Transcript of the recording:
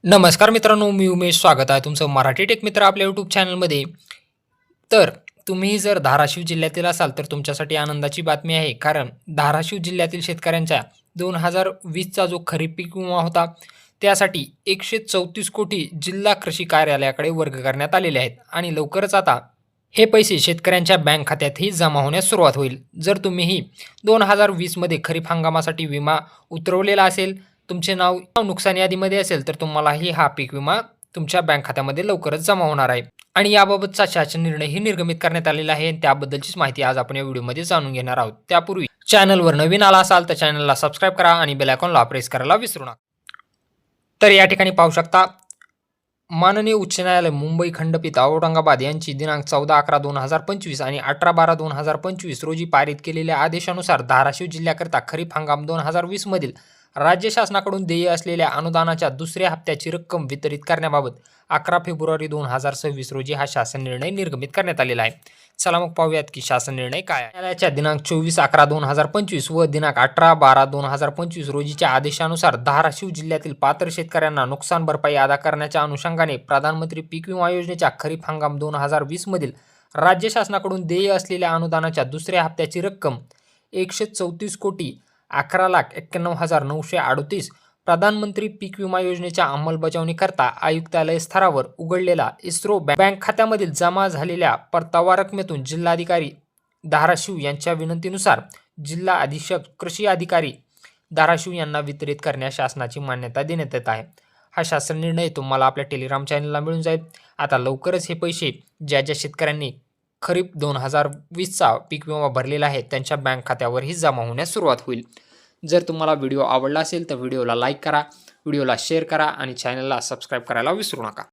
नमस्कार मित्रांनो, मी उमेश. स्वागत आहे तुमचं मराठी टेक मित्र आपल्या यूट्यूब चॅनलमध्ये. तर तुम्ही जर धाराशिव जिल्ह्यातील असाल तर तुमच्यासाठी आनंदाची बातमी आहे. कारण धाराशिव जिल्ह्यातील शेतकऱ्यांच्या 2020चा जो खरीप पीक विमा होता, त्यासाठी 134 कोटी जिल्हा कृषी कार्यालयाकडे वर्ग करण्यात आलेले आहेत आणि लवकरच आता हे पैसे शेतकऱ्यांच्या बँक खात्यातही जमा होण्यास सुरुवात होईल. जर तुम्हीही 2020मध्ये खरीप हंगामासाठी विमा उतरवलेला असेल, तुमचे नाव नुकसान यादीमध्ये असेल, तर तुम्हालाही हा पीक विमा तुमच्या बँक खात्यामध्ये लवकरच जमा होणार आहे. आणि याबाबतचा शासन निर्णयही निर्गमित करण्यात आलेला आहे. त्याबद्दलचीच माहिती आज आपण या व्हिडिओमध्ये जाणून घेणार आहोत. त्यापूर्वी चॅनलवर नवीन आला असाल तर चॅनलला सबस्क्राईब करा आणि बेल आयकॉनला प्रेस करायला विसरू नका. तर या ठिकाणी पाहू शकता, माननीय उच्च न्यायालय मुंबई खंडपीठ औरंगाबाद यांची दिनांक 14/11/2025 आणि 18/12/2025 रोजी पारित केलेल्या आदेशानुसार धाराशिव जिल्ह्याकरता खरीप हंगाम 2020 मधील राज्य शासनाकडून देय असलेल्या अनुदानाच्या दुसऱ्या हप्त्याची रक्कम वितरित करण्याबाबत 11 फेब्रुवारी 2026 रोजी हा शासन निर्णय निर्गमित करण्यात आलेला आहे. चला मग पाहूयात की शासन निर्णय काय आहे. न्यायालयाच्या दिनांक 24/11/2025 व दिनांक 18/12/2025 रोजीच्या आदेशानुसार धाराशिव जिल्ह्यातील पात्र शेतकऱ्यांना नुकसान भरपाई अदा करण्याच्या अनुषंगाने प्रधानमंत्री पीक विमा योजनेच्या खरीप हंगाम 2020 मधील राज्य शासनाकडून देय असलेल्या अनुदानाच्या दुसऱ्या हप्त्याची रक्कम 134 कोटी 11,91,938 प्रधानमंत्री पीक विमा योजनेच्या अंमलबजावणीकरता आयुक्तालय स्तरावर उघडलेला इस्रो बँक खात्यामधील जमा झालेल्या परतावा रकमेतून जिल्हाधिकारी धाराशिव यांच्या विनंतीनुसार जिल्हा अधीक्षक कृषी अधिकारी धाराशिव यांना वितरित करण्यास शासनाची मान्यता देण्यात येत आहे. हा शासन निर्णय तुम्हाला आपल्या टेलिग्राम चॅनलला मिळून जाईल. आता लवकरच हे पैसे ज्या ज्या शेतकऱ्यांनी खरीप 2020चा पीक विमा भरलेला आहे त्यांच्या बँक खात्यावरही जमा होण्यास सुरुवात होईल. जर तुम्हाला व्हिडिओ आवडला असेल तर व्हिडिओला लाईक करा, व्हिडिओला शेअर करा आणि चॅनलला सबस्क्राईब करायला विसरू नका.